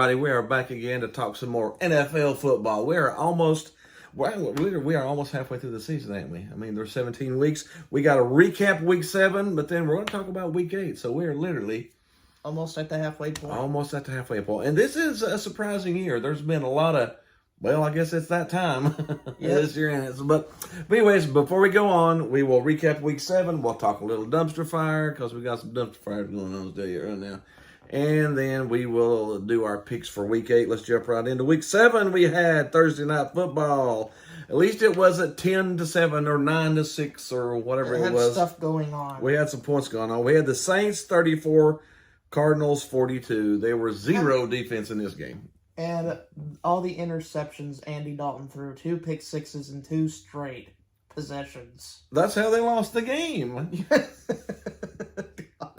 everybody. We are back again to talk some more NFL football. We are almost halfway through the season, ain't we? I mean, there's 17 weeks. We got to recap week 7, but then we're going to talk about week 8. So we are literally almost at the halfway point. Almost at the halfway point. And this is a surprising year. There's been a lot of, well, I guess it's that time this year. But anyways, before we go on, we will recap week 7. We'll talk a little dumpster fire because we got some dumpster fires going on today right now. And then we will do our picks for week 8. Let's jump right into week 7. We had Thursday Night Football. At least it wasn't 10-7 or 9-6 or whatever it was. It had stuff going on. We had some points going on. We had the Saints 34, Cardinals 42. There was zero defense in this game. And all the interceptions Andy Dalton threw. 2 pick sixes and 2 straight possessions. That's how they lost the game.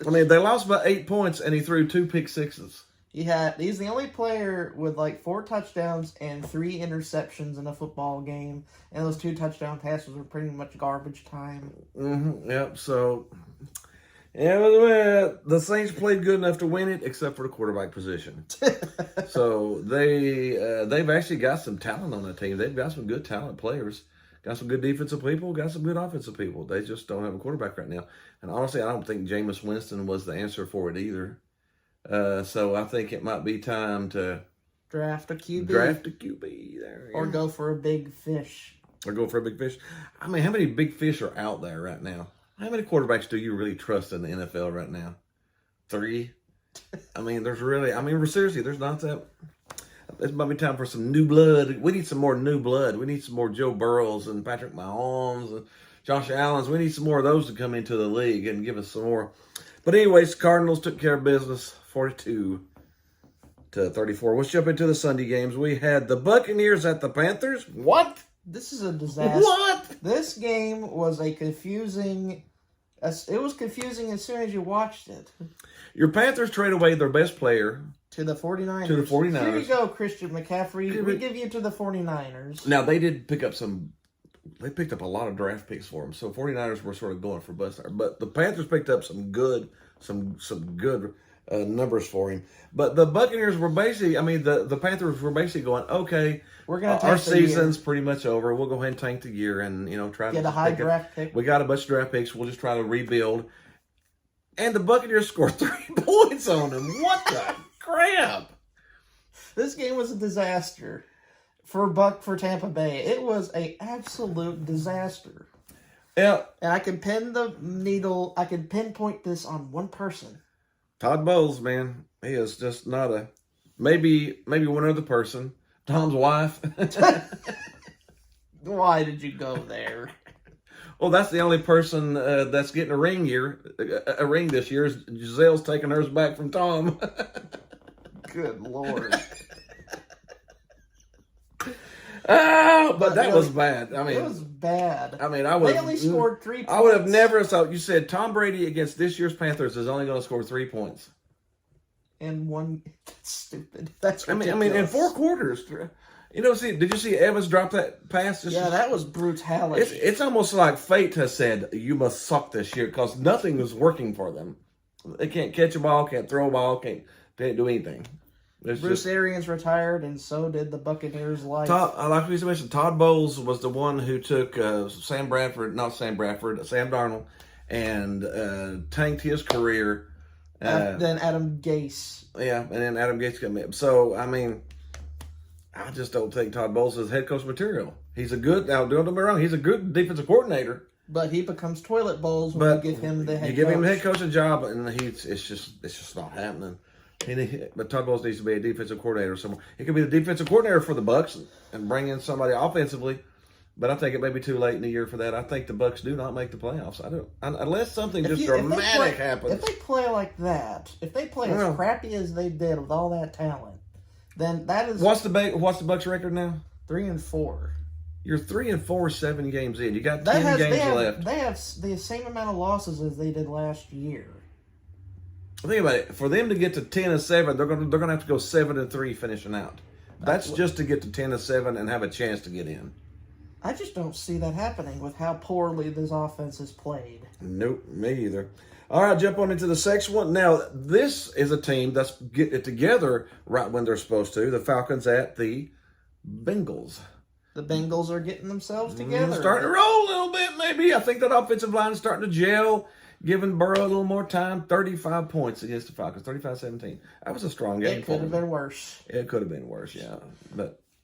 I mean, they lost by 8 points, and he threw 2 pick sixes. He's the only player with like 4 touchdowns and 3 interceptions in a football game. And those 2 touchdown passes were pretty much garbage time. Yep, so... Yeah, the Saints played good enough to win it, except for the quarterback position. So they've actually got some talent on the team. They've got some good talent players. Got some good defensive people, got some good offensive people. They just don't have a quarterback right now. And honestly, I don't think Jameis Winston was the answer for it either. So I think it might be time to draft a QB. There. Or go for a big fish. I mean, how many big fish are out there right now? How many quarterbacks do you really trust in the NFL right now? 3? I mean, seriously, there's not that. This might be time for some new blood. We need some more new blood. We need some more Joe Burrows and Patrick Mahomes and Josh Allens. We need some more of those to come into the league and give us some more. But anyways, Cardinals took care of business, 42-34. Let's jump into the Sunday games. We had the Buccaneers at the Panthers. What? This is a disaster. What? This game was confusing as soon as you watched it. Your Panthers trade away their best player. To the 49ers. To the 49ers. Here you go, Christian McCaffrey. We give you to the 49ers. Now, they did pick up they picked up a lot of draft picks for them. So 49ers were sort of going for bust there. But the Panthers picked up some good numbers for him. But the Buccaneers were basically, the Panthers were basically going, okay, we're gonna our season's pretty much over. We'll go ahead and tank the year and, try to get a high draft pick. We got a bunch of draft picks. We'll just try to rebuild. And the Buccaneers scored 3 points on them. What the crap? This game was a disaster for Tampa Bay. It was an absolute disaster. Yeah. And I can pinpoint this on one person. Todd Bowles, man. He is just not maybe one other person. Tom's wife. Why did you go there? Well, that's the only person that's getting a ring this year. Giselle's taking hers back from Tom. Good Lord. But that was bad. It was bad. They only scored 3 points. I would have never thought. You said Tom Brady against this year's Panthers is only going to score 3 points. And that's stupid. That's ridiculous. In 4 quarters. Did you see Evans drop that pass? That was brutality. It's almost like fate has said, you must suck this year because nothing is working for them. They can't catch a ball, can't throw a ball, can't do anything. Bruce Arians retired, and so did the Buccaneers' life. Like we mentioned, Todd Bowles was the one who took Sam Darnold, and tanked his career. Then Adam Gase. Yeah, and then Adam Gase came in. So, I just don't think Todd Bowles is head coach material. He's don't get me wrong, he's a good defensive coordinator. But he becomes toilet bowls when you give him the head coach. You give him the head coaching job, and it's just not happening. But Todd Bowles needs to be a defensive coordinator somewhere. He could be the defensive coordinator for the Bucs and bring in somebody offensively. But I think it may be too late in the year for that. I think the Bucs do not make the playoffs. Unless something dramatic happens. If they play like that, if they play as crappy as they did with all that talent, then that is. What's the Bucs record now? 3-4. You're 3-4, 7 games in. You got 10 games left. They have the same amount of losses as they did last year. Think about it. For them to get to 10-7, they're gonna have to go 7-3 finishing out. That's just to get to 10-7 and have a chance to get in. I just don't see that happening with how poorly this offense is played. Nope, me either. All right, jump on into the second one. Now, this is a team that's getting it together right when they're supposed to. The Falcons at the Bengals. The Bengals are getting themselves together. Starting to roll a little bit, maybe. I think that offensive line is starting to gel, giving Burrow a little more time. 35 points against the Falcons, 35-17. That was a strong game. It could have been worse. It could have been worse, yeah.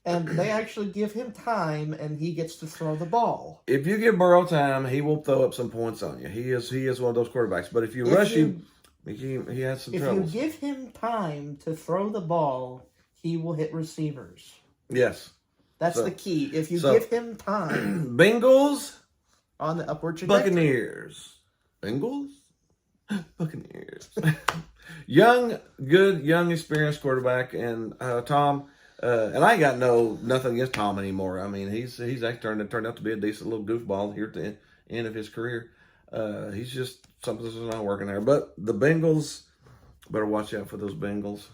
And they actually give him time, and he gets to throw the ball. If you give Burrow time, he will throw up some points on you. He is one of those quarterbacks. But if you rush him, he has some trouble. If you give him time to throw the ball, he will hit receivers. Yes. That's the key. If you give him time. Bengals. On the upward trajectory. Buccaneers. Bengals. Buccaneers. Young, experienced quarterback. And Tom... and I ain't got nothing against Tom anymore. I mean, he's actually turned out to be a decent little goofball here at the end of his career. He's just something's not working there. But the Bengals, better watch out for those Bengals.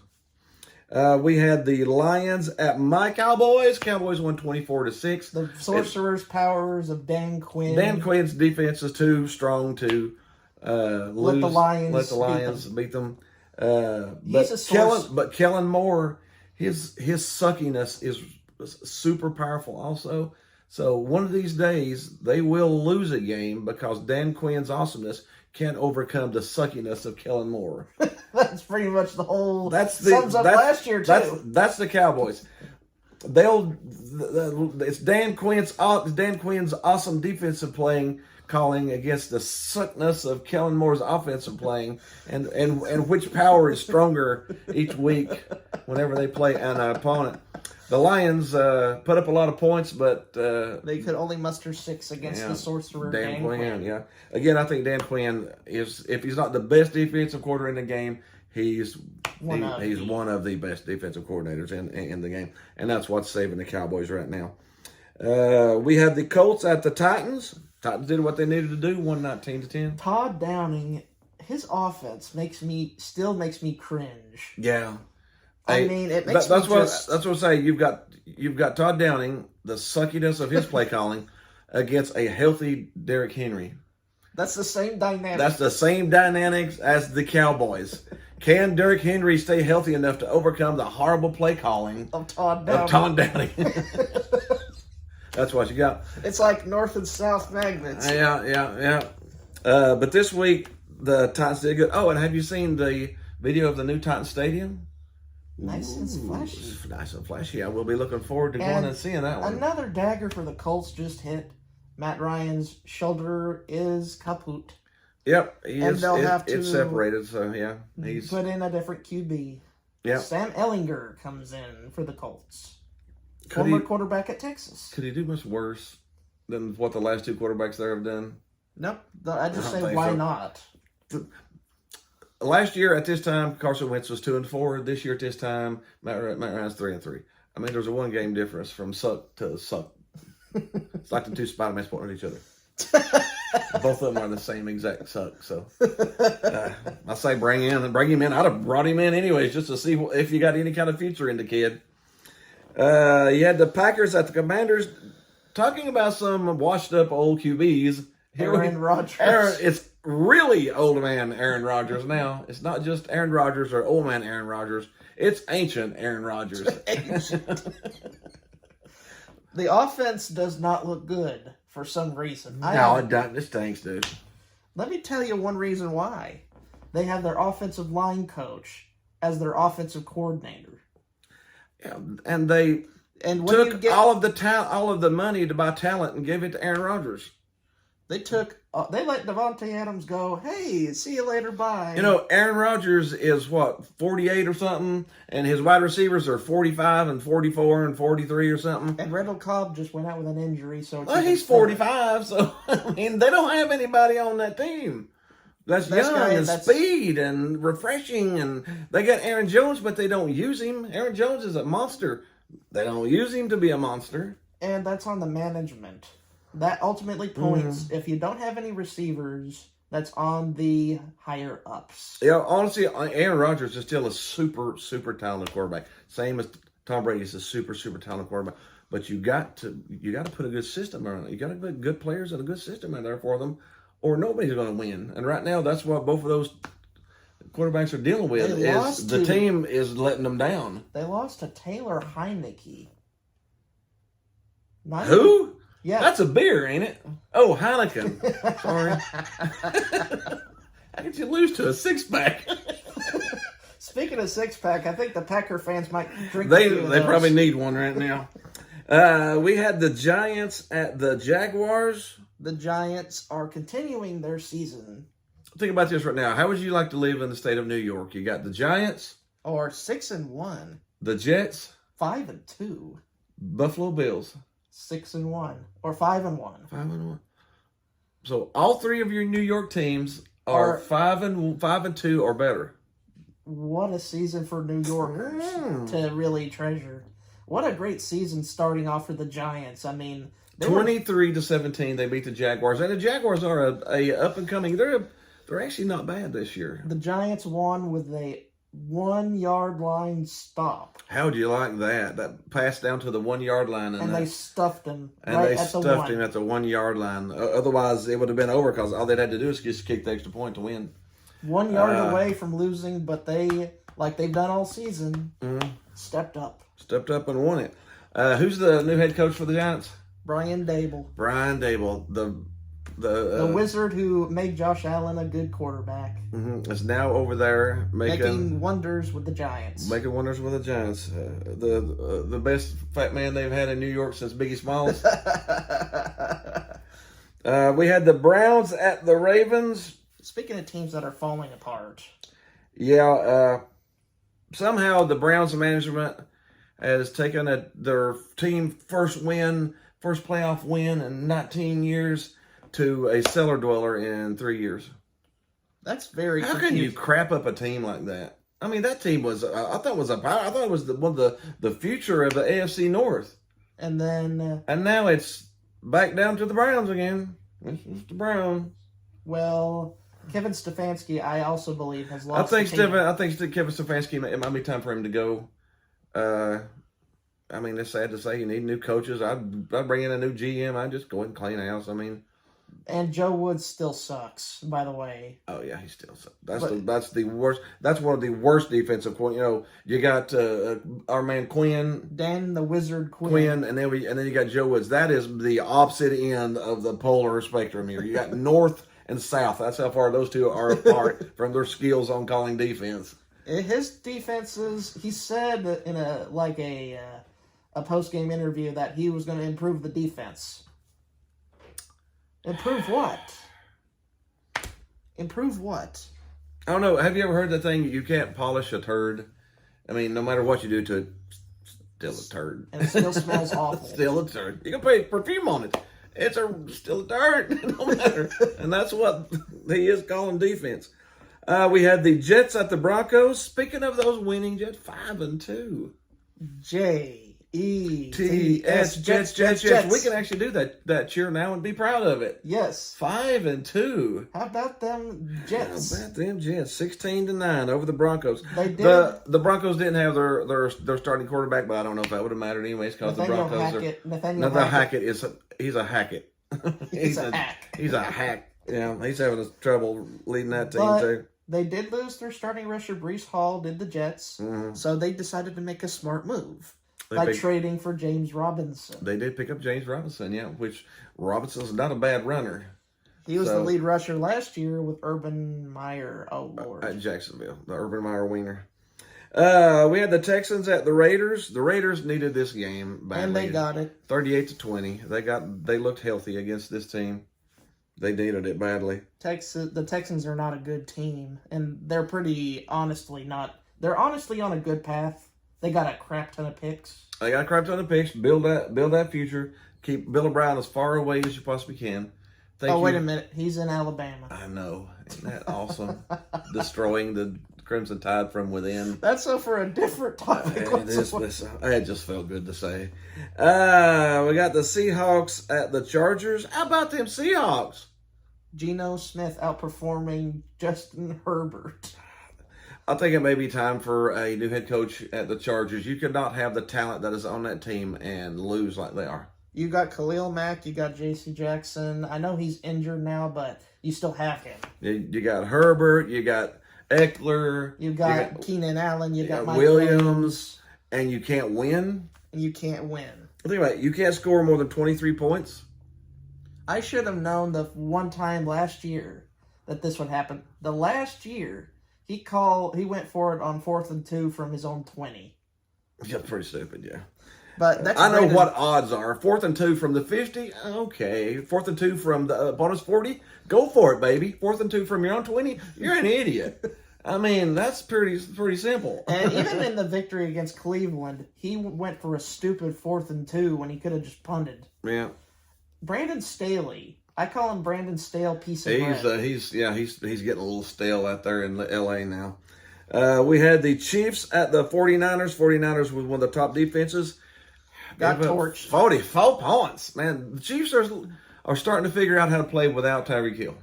We had the Lions at my Cowboys. Cowboys won 24-6. The sorcerer's powers of Dan Quinn. Dan Quinn's defense is too strong to let the Lions beat them. But Kellen Moore. His suckiness is super powerful also. So one of these days, they will lose a game because Dan Quinn's awesomeness can't overcome the suckiness of Kellen Moore. That's pretty much the whole sums up last year, too. That's the Cowboys. It's Dan Quinn's awesome defensive calling against the suckness of Kellen Moore's offensive playing, and which power is stronger each week whenever they play an opponent. The Lions put up a lot of points, but they could only muster 6 against the sorcerer Dan Quinn. Yeah, again, I think Dan Quinn is, if he's not the best defensive coordinator in the game, he's one of the best defensive coordinators in the game, and that's what's saving the Cowboys right now. We have the Colts at the Titans. Titans did what they needed to do, won 19-10. Todd Downing, his offense still makes me cringe. Yeah. I mean, it makes me that's what I'm saying. You've got Todd Downing, the suckiness of his play calling, against a healthy Derrick Henry. That's the same dynamic. That's the same dynamics as the Cowboys. Can Derrick Henry stay healthy enough to overcome the horrible play calling of Todd Downing? That's what you got. It's like North and South magnets. Yeah. But this week, the Titans did good. Oh, and have you seen the video of the new Titan Stadium? Nice and flashy. Nice and flashy. I will be looking forward to going and seeing that one. Another dagger for the Colts just hit. Matt Ryan's shoulder is kaput. Yep. It's separated, so yeah. He's put in a different QB. Yeah. Sam Ellinger comes in for the Colts. Former quarterback at Texas. Could he do much worse than what the last 2 quarterbacks there have done? Nope. I just say, why not? Last year at this time, Carson Wentz was 2-4. This year at this time, Matt Ryan's 3-3. I mean, there's a 1-game difference from suck to suck. It's like the 2 Spider-Mans pointing at each other. Both of them are the same exact suck. So I say bring him in. I'd have brought him in anyways just to see if you got any kind of future in the kid. You had the Packers at the Commanders. Talking about some washed up old QBs. Aaron Rodgers. It's really old man Aaron Rodgers now. It's not just Aaron Rodgers or old man Aaron Rodgers. It's ancient Aaron Rodgers. The offense does not look good for some reason. No, it doesn't. It stinks, dude. Let me tell you one reason why. They have their offensive line coach as their offensive coordinator. Yeah, and they took all of the money to buy talent and gave it to Aaron Rodgers. They let Devontae Adams go, hey, see you later, bye. You know, Aaron Rodgers is 48 or something, and his wide receivers are 45 and 44 and 43 or something. And Randall Cobb just went out with an injury, so he's 45, so I mean, they don't have anybody on that team that's young and speed and refreshing, and they got Aaron Jones, but they don't use him. Aaron Jones is a monster. They don't use him to be a monster. And that's on the management. That ultimately points, if you don't have any receivers, that's on the higher ups. Yeah, honestly, Aaron Rodgers is still a super, super talented quarterback. Same as Tom Brady is a super, super talented quarterback. but you got to put a good system around it. You got to put good players and a good system in there for them, or nobody's going to win. And right now, that's what both of those quarterbacks are dealing with. Is the team is letting them down. They lost to Taylor Heineke. Who? Yeah, that's a beer, ain't it? Oh, Heineken. Sorry. How could you lose to a 6-pack? Speaking of 6-pack, I think the Packer fans might drink. They probably need one right now. We had the Giants at the Jaguars. The Giants are continuing their season. Think about this right now. How would you like to live in the state of New York? You got the Giants, or 6-1, the Jets, 5-2, Buffalo Bills, 6-1, or 5-1. 5-1. So all three of your New York teams are 5-2 or better. What a season for New Yorkers to really treasure. What a great season starting off for the Giants. I mean, 23-17, they beat the Jaguars, and the Jaguars are a up and coming. They're actually not bad this year. The Giants won with a 1-yard line stop. How do you like that? That pass down to the 1-yard line, and they stuffed him. And right they at stuffed the him at the 1-yard line. Otherwise, it would have been over because all they'd had to do is just kick the extra point to win. 1 yard away from losing, but they, like they've done all season, stepped up. Stepped up and won it. Who's the new head coach for the Giants? Brian Dable. Brian Dable, the wizard who made Josh Allen a good quarterback. Is now over there making wonders with the Giants. Making wonders with the Giants. The best fat man they've had in New York since Biggie Smalls. We had the Browns at the Ravens. Speaking of teams that are falling apart. Yeah, somehow the Browns management has taken their team first playoff win in 19 years to a cellar dweller in 3 years. That's very How can you crap up a team like that? I mean, that team was, I thought it was one of the future of the AFC North. And then... and now it's back down to the Browns again. It's the Browns. Well... Kevin Stefanski, I also believe, has lost. I think Kevin Stefanski, it might be time for him to go. I mean, it's sad to say you need new coaches. I'd bring in a new GM. I'd just go ahead and clean house. I mean, and Joe Woods still sucks. By the way. Oh yeah, he still sucks. That's the worst. That's one of the worst defensive. You know, you got our man Quinn, Dan the Wizard Quinn, and then you got Joe Woods. That is the opposite end of the polar spectrum here. You got North and South. That's how far those two are apart from their skills on calling defense. His defenses, he said in a post-game interview that he was going to improve the defense. Improve what? Improve what? I don't know. Have you ever heard the thing, you can't polish a turd? I mean, no matter what you do to it, still a turd. And it still smells awful. Still a turd. You can put perfume on it. It's still a turd. No matter. And that's what he is calling defense. We had the Jets at the Broncos. Speaking of those winning Jets, 5-2. Jets. Jets. We can actually do that cheer now and be proud of it. Yes. 5-2. How about them Jets? 16-9 over the Broncos. They did. The Broncos didn't have their starting quarterback, but I don't know if that would have mattered anyways because the Broncos Nathaniel Hackett he's a Hackett. He's a hack. He's a hack. Yeah, he's having trouble leading that team too. They did lose their starting rusher, Breece Hall, did the Jets. Mm-hmm. So they decided to make a smart move by trading for James Robinson. They did pick up James Robinson, yeah, which Robinson's not a bad runner. He was the lead rusher last year with Urban Meyer. Oh, Lord. At Jacksonville, the Urban Meyer wiener. We had the Texans at the Raiders. The Raiders needed this game badly. And they got it. 38-20. They looked healthy against this team. They needed it badly. The Texans are not a good team, and they're honestly on a good path. They got a crap ton of picks. Build that future. Keep Bill O'Brien as far away as you possibly can. Wait a minute. He's in Alabama. I know. Isn't that awesome? Destroying the Crimson Tide from within. That's for a different topic. It just felt good to say. We got the Seahawks at the Chargers. How about them Seahawks? Geno Smith outperforming Justin Herbert. I think it may be time for a new head coach at the Chargers. You cannot have the talent that is on that team and lose like they are. You got Khalil Mack, you got J.C. Jackson. I know he's injured now, but you still have him. You got Herbert, you got Eckler, You got Keenan Allen, you got Mike Williams, and you can't win. You can't win. Think about it. You can't score more than 23 points. I should have known the one time last year that this would happen. The last year, he went for it on 4th and 2 from his own 20. Yeah, pretty stupid, yeah. But that's I know what odds are. 4th and 2 from the 50, okay. 4th and 2 from the opponent's 40, go for it, baby. 4th and 2 from your own 20, you're an idiot. I mean, that's pretty simple. And even in the victory against Cleveland, he went for a stupid 4th and 2 when he could have just punted. Yeah. Brandon Staley, I call him Brandon Stale piece of bread. He's getting a little stale out there in L.A. now. We had the Chiefs at the 49ers. 49ers was one of the top defenses. Got torched. 44 points. Man, the Chiefs are starting to figure out how to play without Tyreek Hill.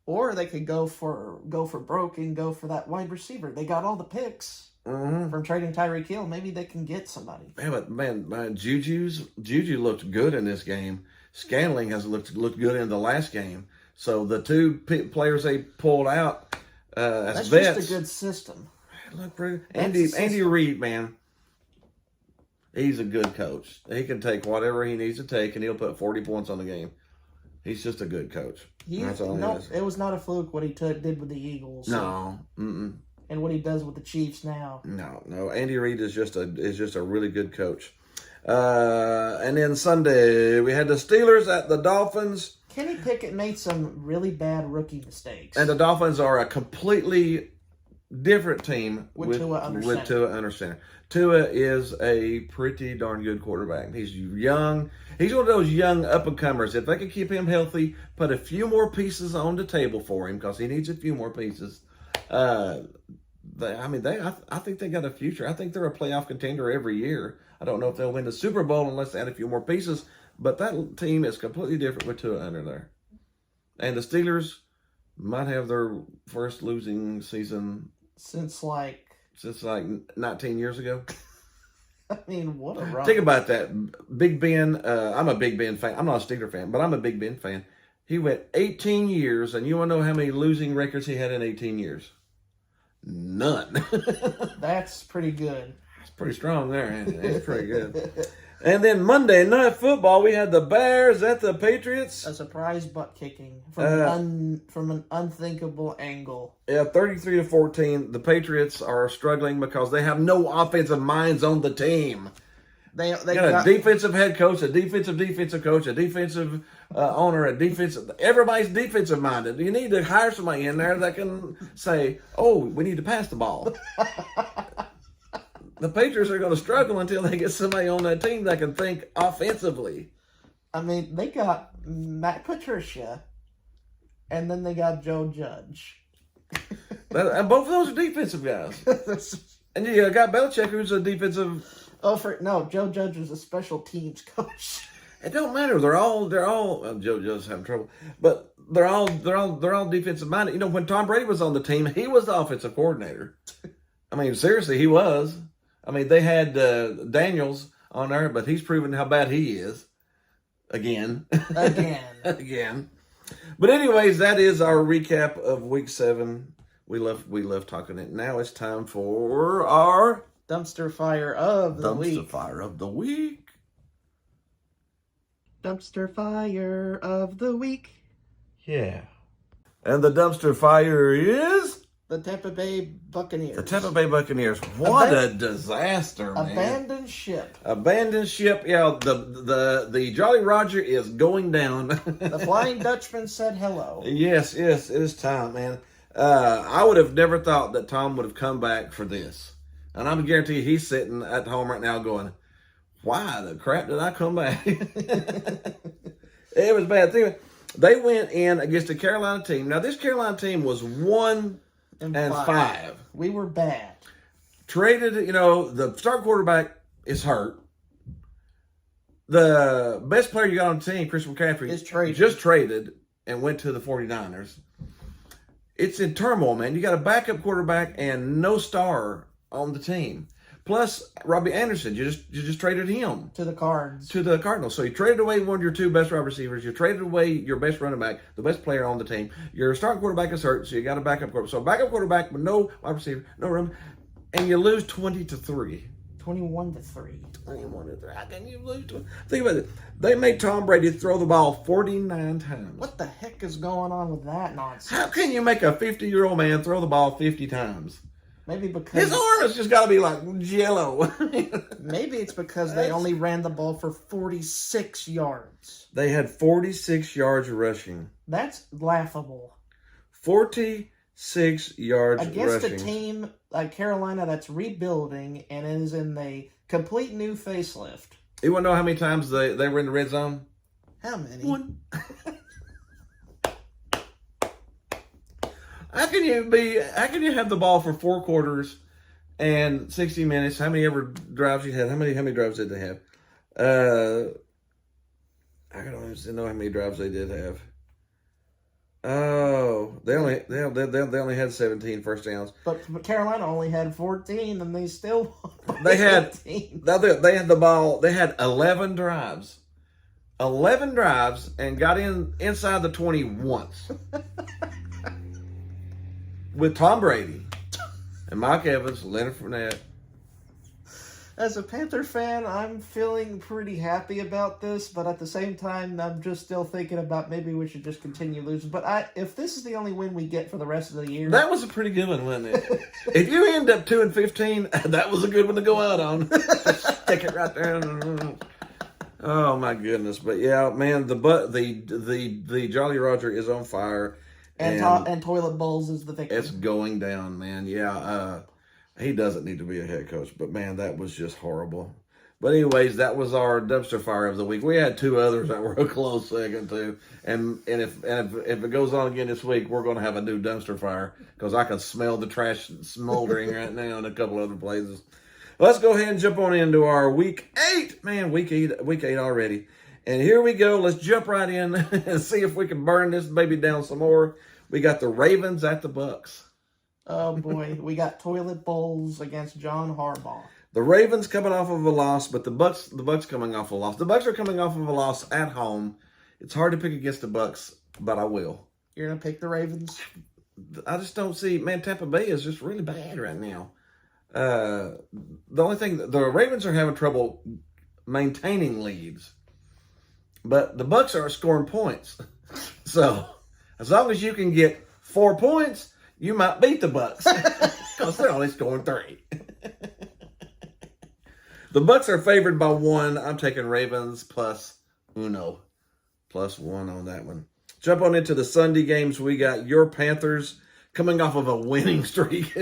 Or they could go for broke and go for that wide receiver. They got all the picks from trading Tyreek Hill. Maybe they can get somebody. Man, Juju looked good in this game. Scantling has looked good in the last game. So the two players they pulled out as That's vets. just a good system. Look pretty. Andy Reid, man. He's a good coach. He can take whatever he needs to take, and he'll put 40 points on the game. He's just a good coach. That's all he is. It was not a fluke what he did with the Eagles. No. And what he does with the Chiefs now. No. Andy Reid is just a really good coach. And then Sunday we had the Steelers at the Dolphins. Kenny Pickett made some really bad rookie mistakes. And the Dolphins are a completely different team with Tua under center. Tua is a pretty darn good quarterback. He's young. He's one of those young up-and-comers. If they could keep him healthy, put a few more pieces on the table for him, because he needs a few more pieces, I think they got a future. I think they're a playoff contender every year. I don't know if they'll win the Super Bowl unless they add a few more pieces, but that team is completely different with Tua under there. And the Steelers might have their first losing season since like 19 years ago. I mean, what a run. Think about that. Big Ben, I'm a Big Ben fan. I'm not a Steeler fan, but I'm a Big Ben fan. He went 18 years, and you want to know how many losing records he had in 18 years? None. That's pretty good. It's pretty strong there, ain't it? It's pretty good. And then Monday Night Football, we had the Bears at the Patriots. A surprise butt kicking from an unthinkable angle. Yeah, 33-14. The Patriots are struggling because they have no offensive minds on the team. They got a defensive head coach, a defensive coach, a defensive owner, everybody's defensive minded. You need to hire somebody in there that can say, "Oh, we need to pass the ball." The Patriots are going to struggle until they get somebody on that team that can think offensively. I mean, they got Matt Patricia, and then they got Joe Judge. And both of those are defensive guys. And you got Belichick, who's a defensive. Joe Judge was a special teams coach. It don't matter. They're all. Joe Judge's having trouble, but they're all defensive minded. You know, when Tom Brady was on the team, he was the offensive coordinator. I mean, seriously, he was. I mean, they had Daniels on there, but he's proven how bad he is. Again. But anyways, that is our recap of Week 7. We love talking it. Now it's time for our Dumpster Fire of the Week. Dumpster Fire of the Week. Dumpster Fire of the Week. Yeah. And the Dumpster Fire is... the Tampa Bay Buccaneers. The Tampa Bay Buccaneers. What a disaster, man. Abandoned ship. Yeah, the Jolly Roger is going down. The Flying Dutchman said hello. Yes, it is time, man. I would have never thought that Tom would have come back for this. And I'm guarantee he's sitting at home right now going, why the crap did I come back? It was bad. They went in against a Carolina team. Now, this Carolina team was 1-5. We were bad. Traded, the start quarterback is hurt. The best player you got on the team, Christian McCaffrey, is traded. Just traded and went to the 49ers. it's in turmoil, man. You got a backup quarterback and no star on the team. Plus, Robbie Anderson, you just traded him to the Cards. to the Cardinals. So you traded away one of your two best wide receivers. You traded away your best running back, the best player on the team. Your starting quarterback is hurt, so you got a backup quarterback. So a backup quarterback with no wide receiver, no room, and you lose 20-3. 21-3. 21-3. How can you lose? Think about it. They made Tom Brady throw the ball 49 times. What the heck is going on with that nonsense? How can you make a 50-year-old man throw the ball 50 times? Maybe because His arm has just got to be like jello. maybe it's because they only ran the ball for 46 yards. They had 46 yards rushing. That's laughable. 46 yards Against rushing. a team like Carolina that's rebuilding and is in a complete new facelift. You want to know how many times they were in the red zone? How many? One. How can you have the ball for 4 quarters and 60 minutes? How many ever drives you had? How many drives did they have? I don't even know how many drives they did have. Oh, they only had 17 first downs. But Carolina only had 14, and they still won. They had 15. they had the ball. They had 11 drives. 11 drives and got inside the 20 once. With Tom Brady and Mike Evans, Leonard Fournette. As a Panther fan, I'm feeling pretty happy about this, but at the same time, I'm just still thinking about maybe we should just continue losing. But if this is the only win we get for the rest of the year, That was a pretty good one, wasn't it? If you end up 2-15, that was a good one to go out on. Stick it right there. Oh my goodness! But yeah, man, the Jolly Roger is on fire. and Toilet Bowls is the victim. It's going down, man. Yeah, he doesn't need to be a head coach, but man, that was just horrible. But anyways, that was our dumpster fire of the week. We had 2 others that were a close second too, and if it goes on again this week, we're going to have a new dumpster fire because I can smell the trash smoldering right now in a couple other places. Let's go ahead and jump on into our week 8. Man, week 8 already. And here we go. Let's jump right in and see if we can burn this baby down some more. We got the Ravens at the Bucks. Oh boy, we got Toilet Bowls against John Harbaugh. The Ravens coming off of a loss, but the Bucks coming off a loss. The Bucks are coming off of a loss at home. It's hard to pick against the Bucks, but I will. You're gonna pick the Ravens? I just don't see. Man, Tampa Bay is just really bad right now. The only thing, the Ravens are having trouble maintaining leads, but the Bucks are scoring points. So as long as you can get 4 points, you might beat the Bucks because they're only scoring 3. The Bucks are favored by 1. I'm taking Ravens plus uno, plus 1 on that one. Jump on into the Sunday games. We got your Panthers coming off of a winning streak.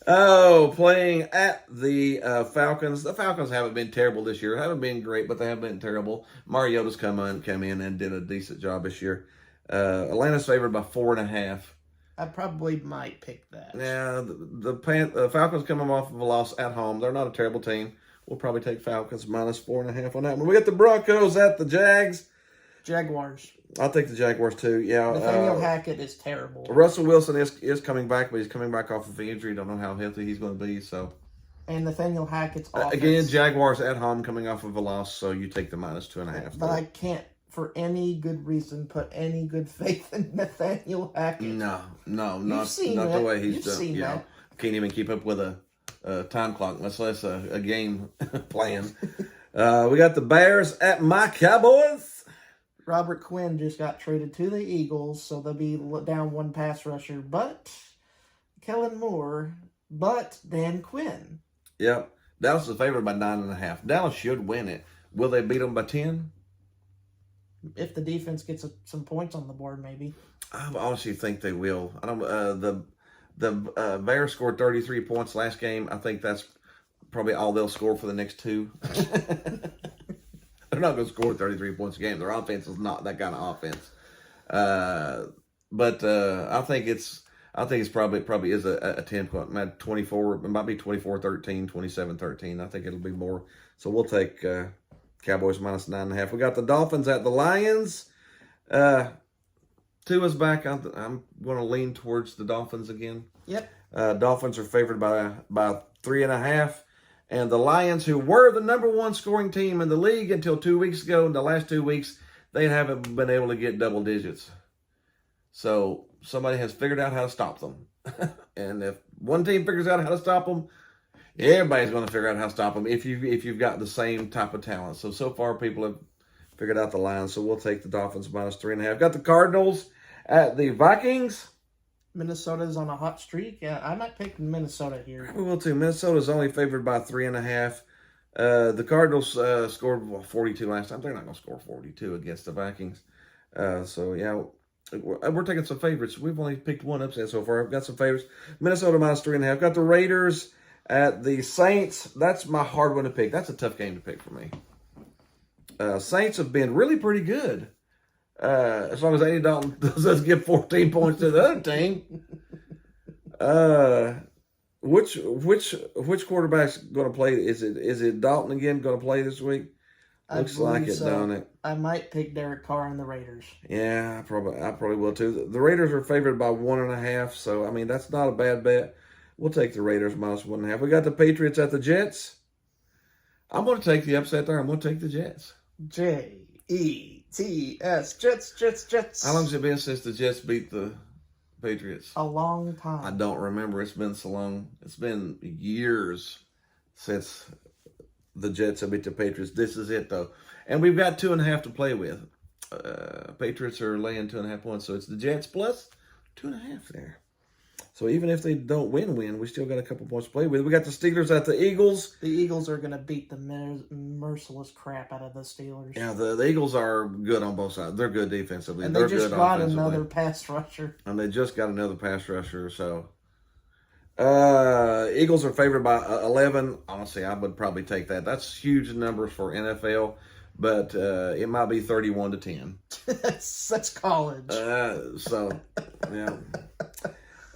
Playing at the Falcons. The Falcons haven't been terrible this year. Haven't been great, but they have been terrible. Mariota's come in and did a decent job this year. Atlanta's favored by 4.5. I probably might pick that. Yeah, the Falcons coming off of a loss at home. They're not a terrible team. We'll probably take Falcons minus 4.5 on that one. We got the Broncos at the Jags. Jaguars. I'll take the Jaguars too. Yeah. Nathaniel Hackett is terrible. Russell Wilson is coming back, but he's coming back off of the injury. Don't know how healthy he's going to be. So. And Nathaniel Hackett's offense. Again, Jaguars at home coming off of a loss, so you take the minus 2.5. But I can't, for any good reason, put any good faith in Nathaniel Hackett. No, not that. the way he's You've done. seen that. Can't even keep up with a time clock, much less a game plan. We got the Bears at my Cowboys. Robert Quinn just got traded to the Eagles, so they'll be down 1 pass rusher. But Kellen Moore, but Dan Quinn. Yep. Dallas is favored by 9.5. Dallas should win it. Will they beat them by 10? If the defense gets some points on the board, maybe. I honestly think they will. I don't. The Bears scored 33 points last game. I think that's probably all they'll score for the next 2. They're not going to score 33 points a game. Their offense is not that kind of offense. But I think it's probably is a 10-point, 24. It might be 24-13, 27-13. I think it'll be more. So we'll take Cowboys minus 9.5. We got the Dolphins at the Lions. Tua's back. I'm going to lean towards the Dolphins again. Yep. Dolphins are favored by 3.5. And the Lions, who were the number one scoring team in the league until 2 weeks ago, in the last 2 weeks, they haven't been able to get double digits. So somebody has figured out how to stop them. And if one team figures out how to stop them, everybody's going to figure out how to stop them if you've got the same type of talent. So far, people have figured out the Lions. So we'll take the Dolphins minus 3.5. Got the Cardinals at the Vikings. Minnesota's on a hot streak. Yeah, I might pick Minnesota here. We will too. Minnesota's only favored by 3.5. The Cardinals scored 42 last time. They're not going to score 42 against the Vikings. So yeah, we're taking some favorites. We've only picked one upset so far. I've got some favorites. Minnesota minus 3.5. Got the Raiders at the Saints. That's my hard one to pick. That's a tough game to pick for me. Saints have been really pretty good. As long as Andy Dalton doesn't give 14 points to the other team. Which quarterback's going to play? Is it Dalton again going to play this week? Looks like it, don't it? I might pick Derek Carr and the Raiders. Yeah, I probably will too. The Raiders are favored by 1.5, so I mean that's not a bad bet. We'll take the Raiders minus 1.5. We got the Patriots at the Jets. I'm going to take the upset there. I'm going to take the Jets. Jets, Jets. How long has it been since the Jets beat the Patriots? A long time. I don't remember. It's been so long. It's been years since the Jets have beat the Patriots. This is it, though. And we've got 2.5 to play with. Patriots are laying 2.5 points, so it's the Jets plus 2.5 there. So even if they don't win, we still got a couple points to play with. We got the Steelers at the Eagles. The Eagles are going to beat the merciless crap out of the Steelers. Yeah, the Eagles are good on both sides. They're good defensively. And they're they just good got offensively. another pass rusher. And they just got another pass rusher. So Eagles are favored by 11. Honestly, I would probably take that. That's huge numbers for NFL. But it might be 31-10. That's college. So, yeah.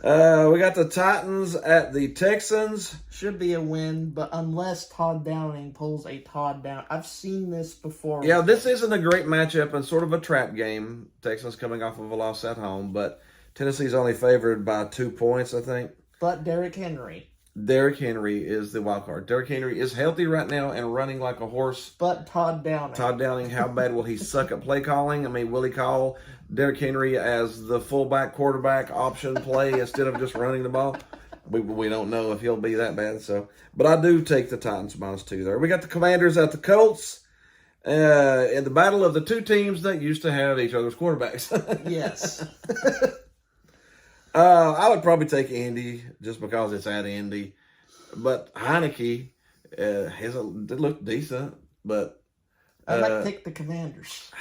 We got the Titans at the Texans. Should be a win, but unless Todd Downing pulls a Todd Down. I've seen this before. Yeah, this isn't a great matchup and sort of a trap game. Texans coming off of a loss at home, but Tennessee's only favored by 2 points, I think. But Derrick Henry is the wild card. Derrick Henry is healthy right now and running like a horse. But Todd Downing, how bad will he suck at play calling? I mean, will he call Derrick Henry as the fullback quarterback option play instead of just running the ball? We don't know if he'll be that bad. So, but I do take the Titans minus 2 there. We got the Commanders at the Colts. In the battle of the two teams that used to have each other's quarterbacks. Yes. I would probably take Indy just because it's at Indy. But Heineke hasn't looked decent. But I might pick the Commanders.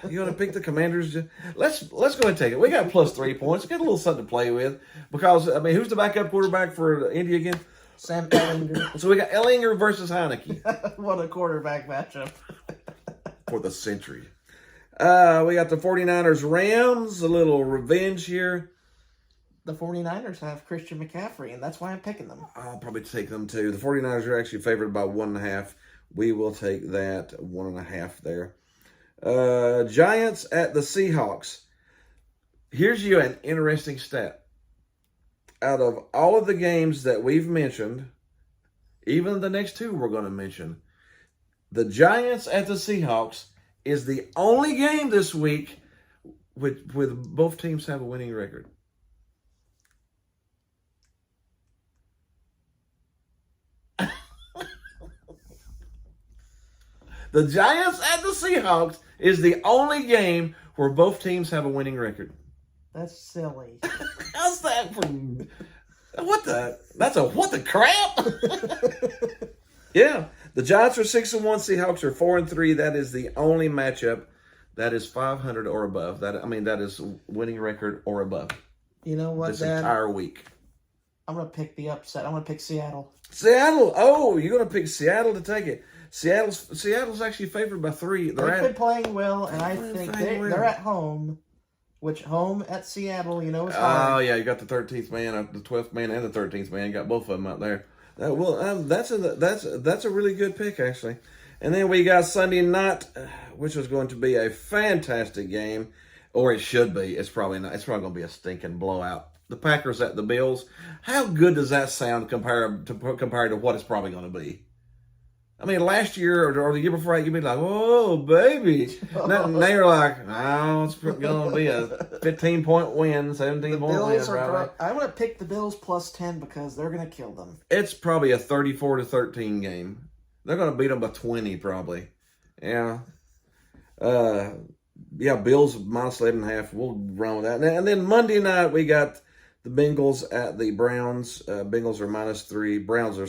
You want to pick the Commanders? Let's go ahead and take it. We got plus 3 points. Get a little something to play with. Because, I mean, who's the backup quarterback for Indy again? Sam Ellinger. So we got Ellinger versus Heineke. What a quarterback matchup. For the century. We got the 49ers Rams. A little revenge here. The 49ers have Christian McCaffrey, and that's why I'm picking them. I'll probably take them too. The 49ers are actually favored by 1.5. We will take that 1.5 there. Giants at the Seahawks. Here's you an interesting stat. Out of all of the games that we've mentioned, even the next two we're going to mention, the Giants at the Seahawks is the only game this week with both teams have a winning record. The Giants at the Seahawks is the only game where both teams have a winning record. That's silly. How's that for... What the crap? Yeah. The Giants are 6-1, Seahawks are 4-3. That is the only matchup that is 500 or above. That is winning record or above. You know what, this Dad? entire week. I'm going to pick the upset. I'm going to pick Seattle. Seattle. Oh, you're going to pick Seattle to take it. Seattle's actually favored by 3. They've been playing well, and I think they're at home. Which home at Seattle, is hard. Oh yeah, you got the 13th man, the 12th man, and the 13th man. You got both of them out there. That's a really good pick actually. And then we got Sunday night, which was going to be a fantastic game. Or it should be. It's probably not. It's probably going to be a stinking blowout. The Packers at the Bills. How good does that sound compared to what it's probably going to be? I mean, last year or the year before, you'd be like, "Whoa, baby!" Now you're like, "Oh, it's going to be a 15-point win, 17-point win." Probably. I want to pick the Bills plus 10 because they're going to kill them. It's probably a 34-13 game. They're going to beat them by 20, probably. Yeah. Yeah, Bills minus 11.5. We'll run with that. And then Monday night, we got the Bengals at the Browns. Bengals are -3. Browns are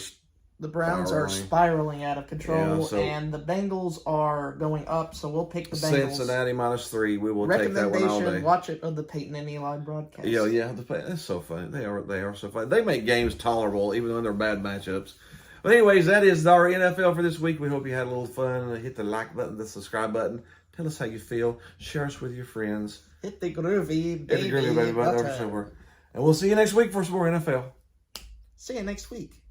The Browns are spiraling out of control, and the Bengals are going up, so we'll pick the Bengals. Cincinnati -3. We will take that one all day. Watch it on the Peyton and Eli broadcast. Yeah, that's so funny. They are so funny. They make games tolerable, even when they're bad matchups. But anyways, that is our NFL for this week. We hope you had a little fun. Hit the like button, the subscribe button. Tell us how you feel. Share us with your friends. Hit the groovy, baby. Hit the groovy, baby. And we'll see you next week for some more NFL. See you next week.